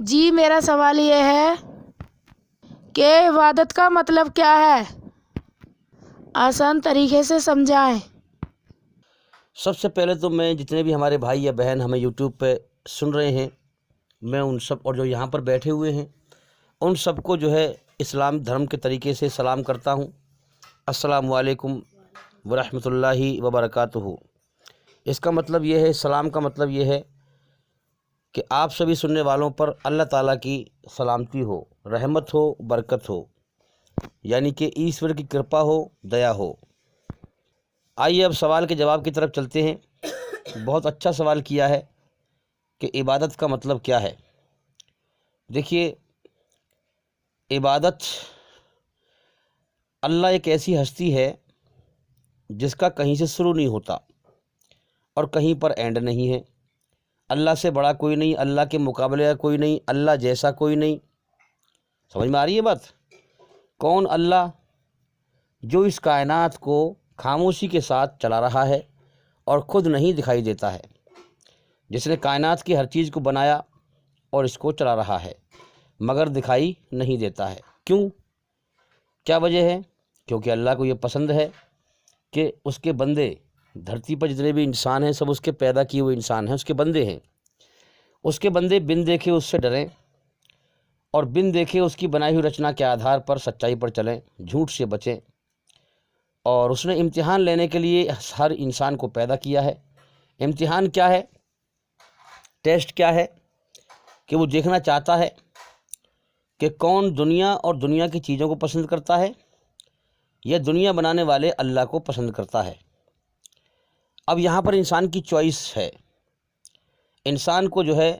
جی میرا سوال یہ ہے کہ عبادت کا مطلب کیا ہے؟ آسان طریقے سے سمجھائیں۔ سب سے پہلے تو میں جتنے بھی ہمارے بھائی یا بہن ہمیں یوٹیوب پہ سن رہے ہیں، میں ان سب اور جو یہاں پر بیٹھے ہوئے ہیں ان سب کو جو ہے اسلام دھرم کے طریقے سے سلام کرتا ہوں۔ السلام علیکم ورحمۃ اللہ وبرکاتہ۔ اس کا مطلب یہ ہے، سلام کا مطلب یہ ہے کہ آپ سبھی سننے والوں پر اللہ تعالیٰ کی سلامتی ہو، رحمت ہو، برکت ہو، یعنی کہ ایشور کی کرپا ہو، دیا ہو۔ آئیے اب سوال کے جواب کی طرف چلتے ہیں۔ بہت اچھا سوال کیا ہے کہ عبادت کا مطلب کیا ہے۔ دیکھیے، عبادت اللہ ایک ایسی ہستی ہے جس کا کہیں سے شروع نہیں ہوتا اور کہیں پر اینڈ نہیں ہے۔ اللہ سے بڑا کوئی نہیں، اللہ کے مقابلے کوئی نہیں، اللہ جیسا کوئی نہیں۔ سمجھ میں آ رہی ہے بات؟ کون اللہ؟ جو اس کائنات کو خاموشی کے ساتھ چلا رہا ہے اور خود نہیں دکھائی دیتا ہے، جس نے کائنات کی ہر چیز کو بنایا اور اس کو چلا رہا ہے مگر دکھائی نہیں دیتا ہے۔ کیوں؟ کیا وجہ ہے؟ کیونکہ اللہ کو یہ پسند ہے کہ اس کے بندے، دھرتی پر جتنے بھی انسان ہیں سب اس کے پیدا کیے ہوئے انسان ہیں، اس کے بندے ہیں۔ اس کے بندے بن دیکھے اس سے ڈریں اور بن دیکھے اس کی بنائی ہوئی رچنا کے آدھار پر سچائی پر چلیں، جھوٹ سے بچیں۔ اور اس نے امتحان لینے کے لیے ہر انسان کو پیدا کیا ہے۔ امتحان کیا ہے؟ ٹیسٹ کیا ہے؟ کہ وہ دیکھنا چاہتا ہے کہ کون دنیا اور دنیا کی چیزوں کو پسند کرتا ہے یا دنیا بنانے والے اللہ کو پسند کرتا ہے۔ اب یہاں پر انسان کی چوائس ہے۔ انسان کو جو ہے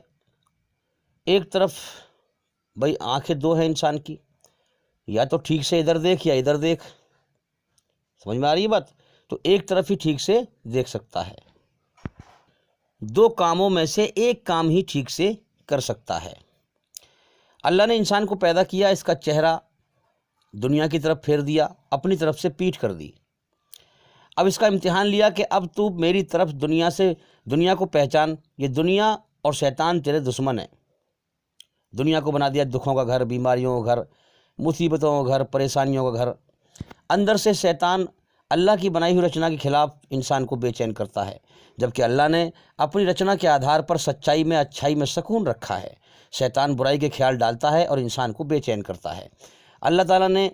ایک طرف بھائی آنکھیں دو ہیں انسان کی، یا تو ٹھیک سے ادھر دیکھ یا ادھر دیکھ۔ سمجھ میں آ رہی ہے بات؟ تو ایک طرف ہی ٹھیک سے دیکھ سکتا ہے، دو کاموں میں سے ایک کام ہی ٹھیک سے کر سکتا ہے۔ اللہ نے انسان کو پیدا کیا، اس کا چہرہ دنیا کی طرف پھیر دیا، اپنی طرف سے پیٹھ کر دی۔ اب اس کا امتحان لیا کہ اب تو میری طرف دنیا کو پہچان، یہ دنیا اور شیطان تیرے دشمن ہیں۔ دنیا کو بنا دیا دکھوں کا گھر، بیماریوں کا گھر، مصیبتوں کا گھر، پریشانیوں کا گھر۔ اندر سے شیطان اللہ کی بنائی ہوئی رچنا کے خلاف انسان کو بے چین کرتا ہے، جبکہ اللہ نے اپنی رچنا کے آدھار پر سچائی میں، اچھائی میں سکون رکھا ہے۔ شیطان برائی کے خیال ڈالتا ہے اور انسان کو بے چین کرتا ہے۔ اللہ تعالیٰ نے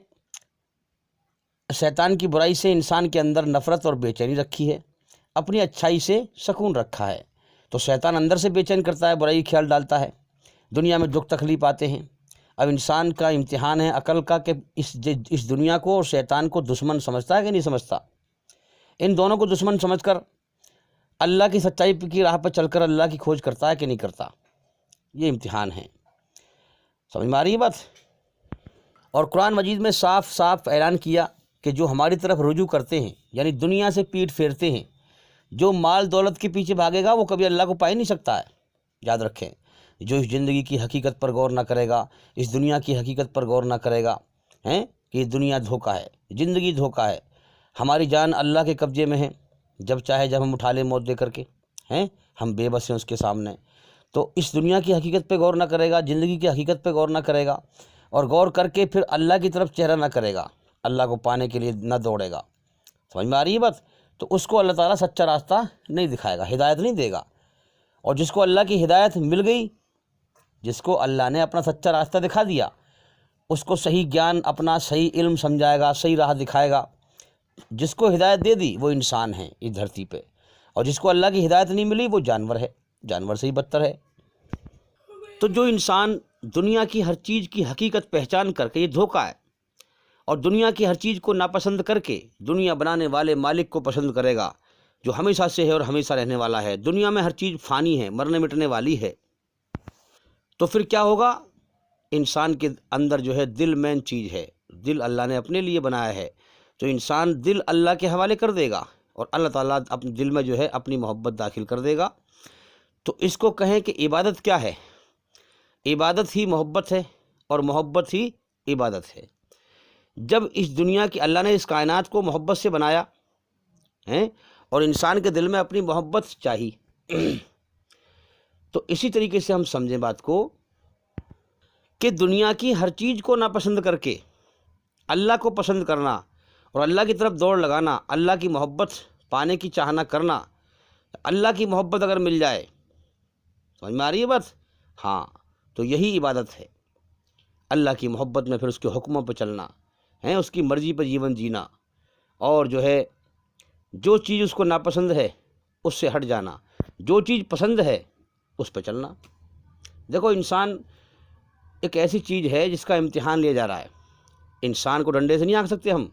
شیطان کی برائی سے انسان کے اندر نفرت اور بے چینی رکھی ہے، اپنی اچھائی سے سکون رکھا ہے۔ تو شیطان اندر سے بے چین کرتا ہے، برائی کا خیال ڈالتا ہے، دنیا میں دکھ تکلیف آتے ہیں۔ اب انسان کا امتحان ہے عقل کا کہ اس دنیا کو اور شیطان کو دشمن سمجھتا ہے کہ نہیں سمجھتا۔ ان دونوں کو دشمن سمجھ کر اللہ کی سچائی کی راہ پر چل کر اللہ کی کھوج کرتا ہے کہ نہیں کرتا۔ یہ امتحان ہے۔ سمجھ میں آ رہی ہے بات؟ اور قرآن مجید میں صاف صاف اعلان کیا کہ جو ہماری طرف رجوع کرتے ہیں، یعنی دنیا سے پیٹھ پھیرتے ہیں، جو مال دولت کے پیچھے بھاگے گا وہ کبھی اللہ کو پا ہی نہیں سکتا ہے۔ یاد رکھیں، جو اس زندگی کی حقیقت پر غور نہ کرے گا، اس دنیا کی حقیقت پر غور نہ کرے گا کہ یہ دنیا دھوکہ ہے، زندگی دھوکہ ہے۔ ہماری جان اللہ کے قبضے میں ہے، جب چاہے جب ہم اٹھا لیں موت دے کر کے، ہم بے بس ہیں اس کے سامنے۔ تو اس دنیا کی حقیقت پہ غور نہ کرے گا، زندگی کی حقیقت پہ غور نہ کرے گا، اور غور کر کے پھر اللہ کی طرف چہرہ نہ کرے گا، اللہ کو پانے کے لیے نہ دوڑے گا۔ سمجھ میں آ رہی ہے بات؟ تو اس کو اللہ تعالیٰ سچا راستہ نہیں دکھائے گا، ہدایت نہیں دے گا۔ اور جس کو اللہ کی ہدایت مل گئی، جس کو اللہ نے اپنا سچا راستہ دکھا دیا، اس کو صحیح گیان، اپنا صحیح علم سمجھائے گا، صحیح راہ دکھائے گا۔ جس کو ہدایت دے دی وہ انسان ہے اس دھرتی پہ، اور جس کو اللہ کی ہدایت نہیں ملی وہ جانور ہے، جانور سے ہی بدتر ہے۔ تو جو انسان دنیا کی ہر چیز کی حقیقت پہچان کر کے یہ دھوکہ ہے، اور دنیا کی ہر چیز کو ناپسند کر کے دنیا بنانے والے مالک کو پسند کرے گا، جو ہمیشہ سے ہے اور ہمیشہ رہنے والا ہے۔ دنیا میں ہر چیز فانی ہے، مرنے مٹنے والی ہے۔ تو پھر کیا ہوگا؟ انسان کے اندر جو ہے دل مین چیز ہے، دل اللہ نے اپنے لیے بنایا ہے، تو انسان دل اللہ کے حوالے کر دے گا اور اللہ تعالیٰ اپنے دل میں جو ہے اپنی محبت داخل کر دے گا۔ تو اس کو کہیں کہ عبادت کیا ہے؟ عبادت ہی محبت ہے اور محبت ہی عبادت ہے۔ جب اس دنیا کی اللہ نے اس کائنات کو محبت سے بنایا اور انسان کے دل میں اپنی محبت چاہی، تو اسی طریقے سے ہم سمجھیں بات کو کہ دنیا کی ہر چیز کو ناپسند کر کے اللہ کو پسند کرنا اور اللہ کی طرف دوڑ لگانا، اللہ کی محبت پانے کی چاہنا کرنا، اللہ کی محبت اگر مل جائے، سمجھ میں آ رہی ہے بات؟ ہاں، تو یہی عبادت ہے، اللہ کی محبت میں پھر اس کے حکموں پہ چلنا ہے، اس کی مرضی پہ جیون جینا، اور جو ہے جو چیز اس کو ناپسند ہے اس سے ہٹ جانا، جو چیز پسند ہے اس پہ چلنا۔ دیکھو، انسان ایک ایسی چیز ہے جس کا امتحان لیا جا رہا ہے۔ انسان کو ڈنڈے سے نہیں آنکھ سکتے ہم۔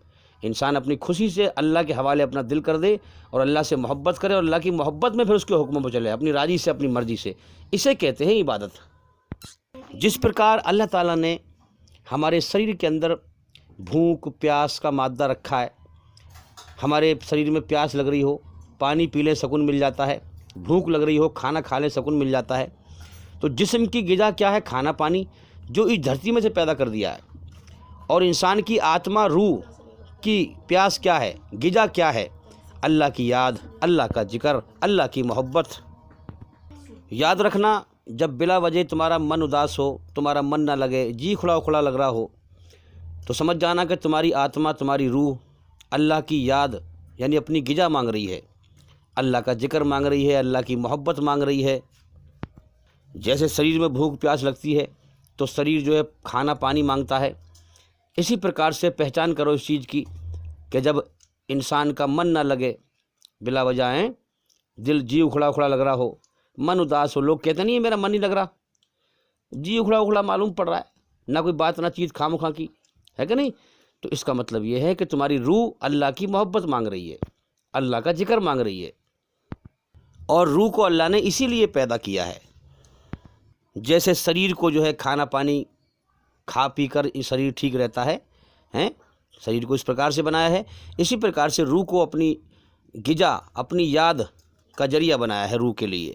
انسان اپنی خوشی سے اللہ کے حوالے اپنا دل کر دے اور اللہ سے محبت کرے، اور اللہ کی محبت میں پھر اس کے حکموں پہ چلے، اپنی راضی سے، اپنی مرضی سے۔ اسے کہتے ہیں عبادت۔ جس پرکار اللہ تعالیٰ نے ہمارے شریر کے اندر بھوک پیاس کا مادہ رکھا ہے، ہمارے شریر میں پیاس لگ رہی ہو پانی پی لیں سکون مل جاتا ہے، بھوک لگ رہی ہو کھانا کھا لیں سکون مل جاتا ہے، تو جسم کی غذا کیا ہے؟ کھانا پانی، جو اس دھرتی میں سے پیدا کر دیا ہے۔ اور انسان کی آتما روح کی پیاس کیا ہے؟ غذا کیا ہے؟ اللہ کی یاد، اللہ کا ذکر، اللہ کی محبت۔ یاد رکھنا، جب بلا وجہ تمہارا من اداس ہو، تمہارا من نہ لگے، جی کھڑا کھڑا لگ رہا ہو، تو سمجھ جانا کہ تمہاری آتما، تمہاری روح اللہ کی یاد یعنی اپنی غذا مانگ رہی ہے، اللہ کا ذکر مانگ رہی ہے، اللہ کی محبت مانگ رہی ہے۔ جیسے شریر میں بھوک پیاس لگتی ہے تو شریر جو ہے کھانا پانی مانگتا ہے، اسی پرکار سے پہچان کرو اس چیز کی کہ جب انسان کا من نہ لگے، بلا وجہ دل جی اکھڑا اکھڑا لگ رہا ہو، من اداس ہو، لوگ کہتے نہیں میرا من نہیں لگ رہا، جی اکھڑا اکھڑا معلوم پڑ رہا ہے، نہ کوئی بات نہ چیز خواہ مخواہ کی ہے کہ نہیں، تو اس کا مطلب یہ ہے کہ تمہاری روح اللہ کی محبت مانگ رہی ہے، اللہ کا ذکر مانگ رہی ہے۔ اور روح کو اللہ نے اسی لیے پیدا کیا ہے۔ جیسے شریر کو جو ہے کھانا پانی کھا پی کر شریر ٹھیک رہتا ہے، شریر کو اس پرکار سے بنایا ہے، اسی پرکار سے روح کو اپنی غذا، اپنی یاد کا ذریعہ بنایا ہے روح کے لیے۔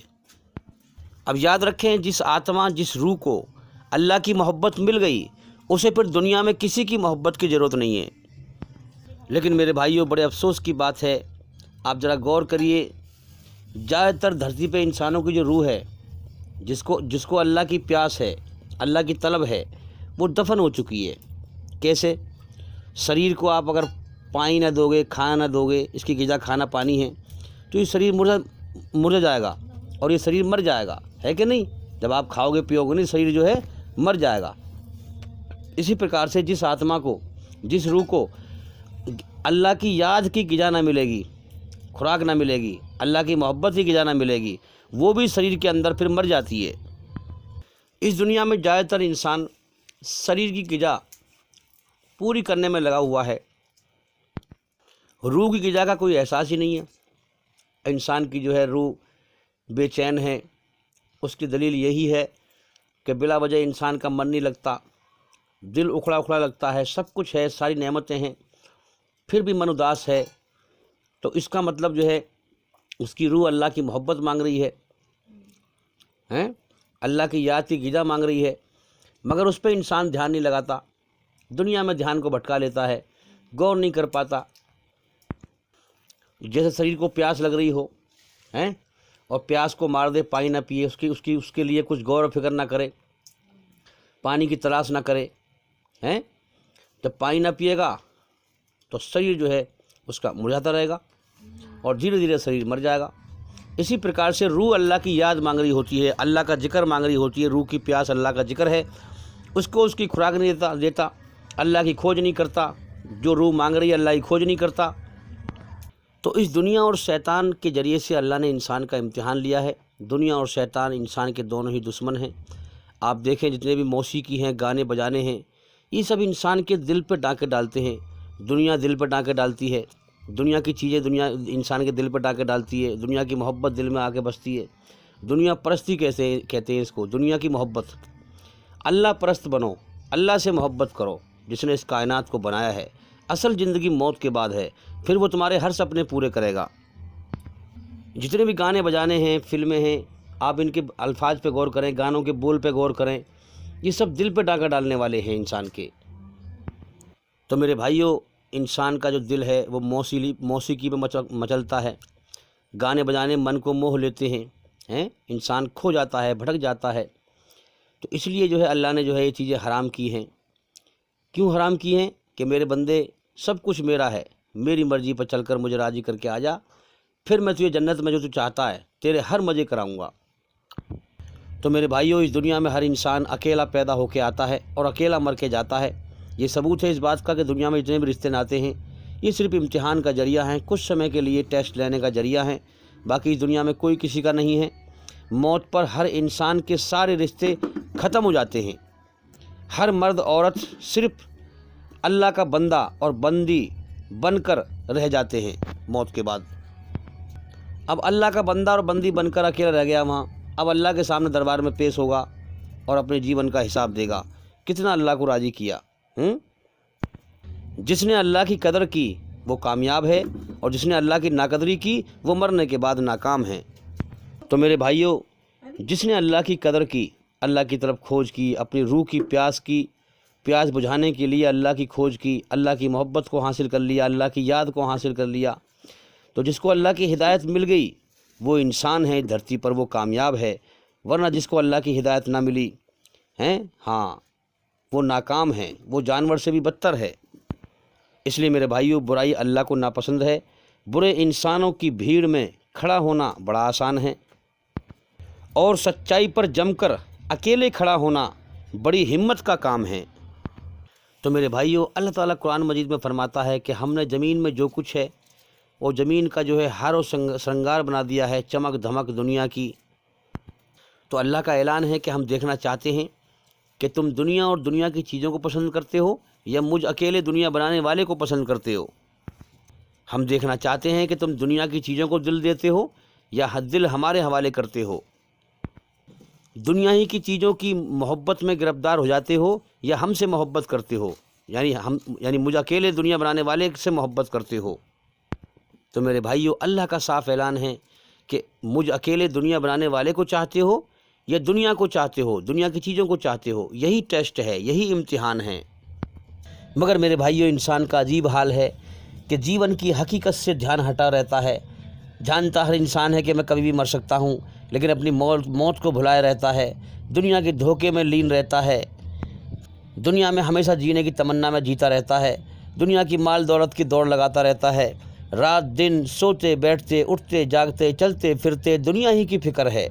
اب یاد رکھیں، جس آتما، جس روح کو اللہ کی محبت مل گئی، اسے پھر دنیا میں کسی کی محبت کی ضرورت نہیں ہے۔ لیکن میرے بھائیوں، بڑے افسوس کی بات ہے، آپ ذرا غور کریے، زیادہ تر دھرتی پہ انسانوں کی جو روح ہے، جس کو اللہ کی پیاس ہے، اللہ کی طلب ہے، وہ دفن ہو چکی ہے۔ کیسے؟ شریر کو آپ اگر پانی نہ دو گے، کھانا نہ دو گے، اس کی غذا کھانا پانی ہے، تو یہ شریر مرجا جائے گا، اور یہ شریر مر جائے گا، ہے کہ نہیں؟ جب آپ کھاؤ گے پیو گے نہیں، شریر جو ہے مر جائے گا۔ اسی پرکار سے جس آتما کو، جس روح کو اللہ کی یاد کی غذا نہ ملے گی، خوراک نہ ملے گی، اللہ کی محبت کی غذا نہ ملے گی، وہ بھی شریر کے اندر پھر مر جاتی ہے۔ اس دنیا میں زیادہ تر انسان شریر کی غذا پوری کرنے میں لگا ہوا ہے، روح کی غذا کا کوئی احساس ہی نہیں ہے۔ انسان کی جو ہے روح بے چین ہے، اس کی دلیل یہی ہے کہ بلا وجہ انسان کا من نہیں لگتا، دل اکھڑا اکھڑا لگتا ہے، سب کچھ ہے، ساری نعمتیں ہیں، پھر بھی من اداس ہے، تو اس کا مطلب جو ہے اس کی روح اللہ کی محبت مانگ رہی ہے، اللہ کی یاد کی غذا مانگ رہی ہے، مگر اس پہ انسان دھیان نہیں لگاتا، دنیا میں دھیان کو بھٹکا لیتا ہے، غور نہیں کر پاتا۔ جیسے شریر کو پیاس لگ رہی ہو، اور پیاس کو مار دے، پانی نہ پیے، اس کے لیے کچھ غور و فکر نہ کرے، پانی کی تلاش نہ کرے، جب پانی نہ پیے گا تو شریر جو ہے اس کا مرجھاتا رہے گا، اور دھیرے دھیرے شریر مر جائے گا۔ اسی پرکار سے روح اللہ کی یاد مانگ رہی ہوتی ہے، اللہ کا ذکر مانگ رہی ہوتی ہے، روح کی پیاس اللہ کا ذکر ہے، اس کو اس کی خوراک نہیں دیتا، اللہ کی کھوج نہیں کرتا، جو روح مانگ رہی ہے اللہ کی کھوج نہیں کرتا۔ تو اس دنیا اور شیطان کے ذریعے سے اللہ نے انسان کا امتحان لیا ہے۔ دنیا اور شیطان انسان کے دونوں ہی دشمن ہیں۔ آپ دیکھیں جتنے بھی موسیقی ہیں، گانے بجانے ہیں، یہ سب انسان کے دل پہ ڈاکے ڈالتے ہیں۔ دنیا دل پہ ڈاکے ڈالتی ہے، دنیا کی چیزیں دنیا انسان کے دل پہ ڈاکے ڈالتی ہے، دنیا کی محبت دل میں آ کے بستی ہے۔ دنیا پرستی کیسے کہتے ہیں اس کو، دنیا کی محبت۔ اللہ پرست بنو، اللہ سے محبت کرو، جس نے اس کائنات کو بنایا ہے۔ اصل زندگی موت کے بعد ہے، پھر وہ تمہارے ہر سپنے پورے کرے گا۔ جتنے بھی گانے بجانے ہیں، فلمیں ہیں، آپ ان کے الفاظ پہ غور کریں، گانوں کے بول پہ غور کریں، یہ سب دل پہ ڈاکہ ڈالنے والے ہیں انسان کے۔ تو میرے بھائیوں، انسان کا جو دل ہے وہ موسیقی پہ مچلتا ہے، گانے بجانے من کو موہ لیتے ہیں، انسان کھو جاتا ہے، بھٹک جاتا ہے۔ تو اس لیے جو ہے اللہ نے جو ہے یہ چیزیں حرام کی ہیں۔ کیوں حرام کی ہیں؟ کہ میرے بندے سب کچھ میرا ہے، میری مرضی پر چل کر مجھے راضی کر کے آ جا، پھر میں تجھے جنت میں جو تو چاہتا ہے تیرے ہر مزے کراؤں گا۔ تو میرے بھائیوں، اس دنیا میں ہر انسان اکیلا پیدا ہو کے آتا ہے اور اکیلا مر کے جاتا ہے۔ یہ ثبوت ہے اس بات کا کہ دنیا میں جتنے بھی رشتے ناتے ہیں یہ صرف امتحان کا ذریعہ ہیں، کچھ سمے کے لیے ٹیسٹ لینے کا ذریعہ ہیں، باقی اس دنیا میں کوئی کسی کا نہیں ہے۔ موت پر ہر انسان کے سارے رشتے ختم ہو جاتے ہیں۔ ہر مرد عورت صرف اللہ کا بندہ اور بندی بن کر رہ جاتے ہیں موت کے بعد۔ اب اللہ کا بندہ اور بندی بن کر اکیلا رہ گیا وہاں، اب اللہ کے سامنے دربار میں پیش ہوگا اور اپنے جیون کا حساب دے گا، کتنا اللہ کو راضی کیا۔ جس نے اللہ کی قدر کی وہ کامیاب ہے، اور جس نے اللہ کی ناقدری کی وہ مرنے کے بعد ناکام ہے۔ تو میرے بھائیوں، جس نے اللہ کی قدر کی، اللہ کی طرف کھوج کی، اپنی روح کی پیاس بجھانے کے لیے اللہ کی کھوج کی، اللہ کی محبت کو حاصل کر لیا، اللہ کی یاد کو حاصل کر لیا، تو جس کو اللہ کی ہدایت مل گئی وہ انسان ہے دھرتی پر، وہ کامیاب ہے۔ ورنہ جس کو اللہ کی ہدایت نہ ملی وہ ناکام ہے، وہ جانور سے بھی بدتر ہے۔ اس لیے میرے بھائیوں، برائی اللہ کو ناپسند ہے۔ برے انسانوں کی بھیڑ میں کھڑا ہونا بڑا آسان ہے، اور سچائی پر جم کر اکیلے کھڑا ہونا بڑی ہمت کا کام ہے۔ تو میرے بھائیوں، اللہ تعالیٰ قرآن مجید میں فرماتا ہے کہ ہم نے زمین میں جو کچھ ہے وہ زمین کا جو ہے ہار و سنگار بنا دیا ہے، چمک دھمک دنیا کی۔ تو اللہ کا اعلان ہے کہ ہم دیکھنا چاہتے ہیں کہ تم دنیا اور دنیا کی چیزوں کو پسند کرتے ہو یا مجھ اکیلے دنیا بنانے والے کو پسند کرتے ہو۔ ہم دیکھنا چاہتے ہیں کہ تم دنیا کی چیزوں کو دل دیتے ہو یا دل ہمارے حوالے کرتے ہو، دنیا ہی کی چیزوں کی محبت میں گرفتار ہو جاتے ہو یا ہم سے محبت کرتے ہو، یعنی مجھ اکیلے دنیا بنانے والے سے محبت کرتے ہو۔ تو میرے بھائیوں، اللہ کا صاف اعلان ہے کہ مجھ اکیلے دنیا بنانے والے کو چاہتے ہو یا دنیا کو چاہتے ہو، دنیا کی چیزوں کو چاہتے ہو، یہی ٹیسٹ ہے، یہی امتحان ہے۔ مگر میرے بھائیوں، انسان کا عجیب حال ہے کہ جیون کی حقیقت سے دھیان ہٹا رہتا ہے۔ جانتا ہر انسان ہے کہ میں کبھی بھی مر سکتا ہوں، لیکن اپنی موت کو بھلائے رہتا ہے، دنیا کے دھوکے میں لین رہتا ہے، دنیا میں ہمیشہ جینے کی تمنا میں جیتا رہتا ہے، دنیا کی مال دولت کی دوڑ لگاتا رہتا ہے، رات دن سوتے بیٹھتے اٹھتے جاگتے چلتے پھرتے دنیا ہی کی فکر ہے۔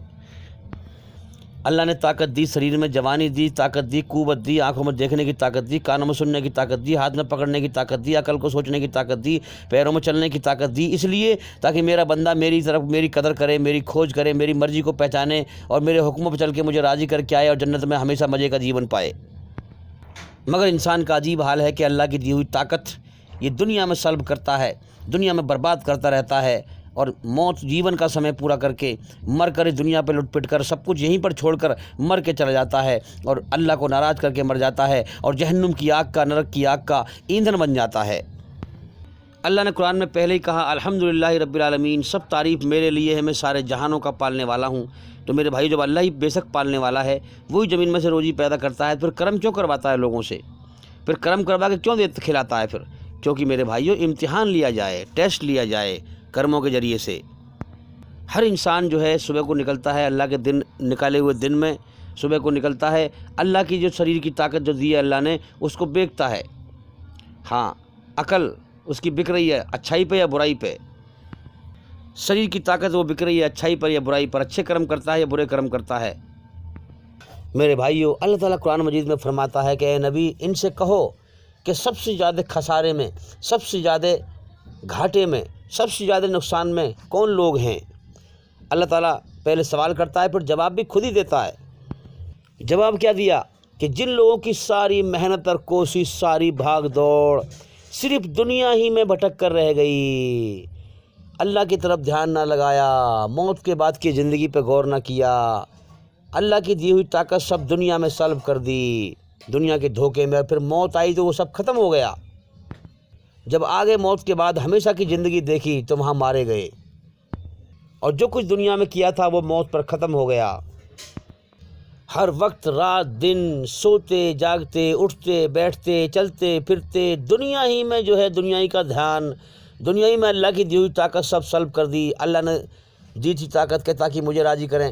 اللہ نے طاقت دی، شریر میں جوانی دی، طاقت دی، قوت دی، آنکھوں میں دیکھنے کی طاقت دی، کانوں میں سننے کی طاقت دی، ہاتھ میں پکڑنے کی طاقت دی، عقل کو سوچنے کی طاقت دی، پیروں میں چلنے کی طاقت دی، اس لیے تاکہ میرا بندہ میری طرف میری قدر کرے، میری کھوج کرے، میری مرضی کو پہچانے اور میرے حکموں پہ چل کے مجھے راضی کر کے آئے اور جنت میں ہمیشہ مزے کا جیون پائے۔ مگر انسان کا عجیب حال ہے کہ اللہ کی دی ہوئی طاقت یہ دنیا میں سلب کرتا ہے، دنیا میں برباد کرتا رہتا ہے، اور موت جیون کا سمے پورا کر کے مر کر اس دنیا پہ لٹ پٹ کر سب کچھ یہیں پر چھوڑ کر مر کے چلا جاتا ہے اور اللہ کو ناراض کر کے مر جاتا ہے اور جہنم کی آگ کا، نرک کی آگ کا ایندھن بن جاتا ہے۔ اللہ نے قرآن میں پہلے ہی کہا، الحمدللہ رب العالمین، سب تعریف میرے لیے ہے، میں سارے جہانوں کا پالنے والا ہوں۔ تو میرے بھائی، جب اللہ ہی بے شک پالنے والا ہے، وہی زمین میں سے روزی پیدا کرتا ہے، پھر کرم کیوں کرواتا ہے لوگوں سے؟ پھر کرم کروا کے کیوں کھلاتا ہے؟ پھر کیونکہ میرے بھائیوں، امتحان لیا جائے، ٹیسٹ لیا جائے کرموں کے ذریعے سے۔ ہر انسان جو ہے صبح کو نکلتا ہے، اللہ کے دن نکالے ہوئے دن میں صبح کو نکلتا ہے، اللہ کی جو شریر کی طاقت جو دی ہے اللہ نے اس کو بیکتا ہے۔ عقل اس کی بک رہی ہے اچھائی پہ یا برائی پہ، شریر کی طاقت وہ بک رہی ہے اچھائی پر یا برائی پر، اچھے کرم کرتا ہے یا برے کرم کرتا ہے۔ میرے بھائیوں، اللہ تعالیٰ قرآن مجید میں فرماتا ہے کہ اے نبی، ان سے کہو کہ سب سے زیادہ خسارے میں، سب سے زیادہ گھاٹے میں، سب سے زیادہ نقصان میں کون لوگ ہیں؟ اللہ تعالیٰ پہلے سوال کرتا ہے، پھر جواب بھی خود ہی دیتا ہے۔ جواب کیا دیا؟ کہ جن لوگوں کی ساری محنت اور کوشش، ساری بھاگ دوڑ صرف دنیا ہی میں بھٹک کر رہ گئی، اللہ کی طرف دھیان نہ لگایا، موت کے بعد کی زندگی پہ غور نہ کیا، اللہ کی دی ہوئی طاقت سب دنیا میں سلب کر دی، دنیا کے دھوکے میں، پھر موت آئی تو وہ سب ختم ہو گیا۔ جب آگے موت کے بعد ہمیشہ کی زندگی دیکھی تو وہاں مارے گئے، اور جو کچھ دنیا میں کیا تھا وہ موت پر ختم ہو گیا۔ ہر وقت رات دن سوتے جاگتے اٹھتے بیٹھتے چلتے پھرتے دنیا ہی میں جو ہے دنیا ہی کا دھیان، دنیا ہی میں اللہ کی دی ہوئی طاقت سب سلب کر دی۔ اللہ نے دی تھی طاقت کہ تاکہ مجھے راضی کریں،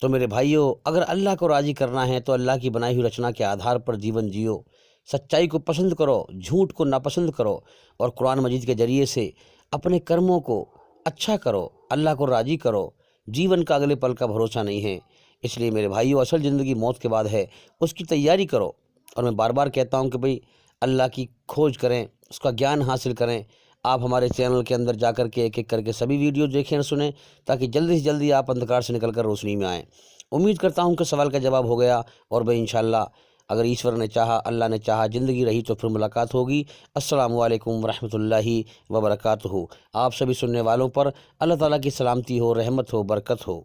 تو میرے بھائیوں، اگر اللہ کو راضی کرنا ہے تو اللہ کی بنائی ہوئی رچنا کے آدھار پر جیون جیو، سچائی کو پسند کرو، جھوٹ کو ناپسند کرو، اور قرآن مجید کے ذریعے سے اپنے کرموں کو اچھا کرو، اللہ کو راضی کرو۔ جیون کا اگلے پل کا بھروسہ نہیں ہے، اس لیے میرے بھائیوں، اصل زندگی موت کے بعد ہے، اس کی تیاری کرو۔ اور میں بار بار کہتا ہوں کہ بھئی اللہ کی کھوج کریں، اس کا گیان حاصل کریں۔ آپ ہمارے چینل کے اندر جا کر کے ایک ایک کر کے سبھی ویڈیو دیکھیں اور سنیں، تاکہ جلدی سے جلدی آپ اندھکار سے نکل کر روشنی میں آئیں۔ امید کرتا ہوں کہ سوال کا جواب ہو گیا، اور بھئی انشاءاللہ اگر ایشور نے چاہا، اللہ نے چاہا، زندگی رہی تو پھر ملاقات ہوگی۔ السلام علیکم ورحمۃ اللہ وبرکاتہ۔ آپ سبھی سننے والوں پر اللہ تعالیٰ کی سلامتی ہو، رحمت ہو، برکت ہو۔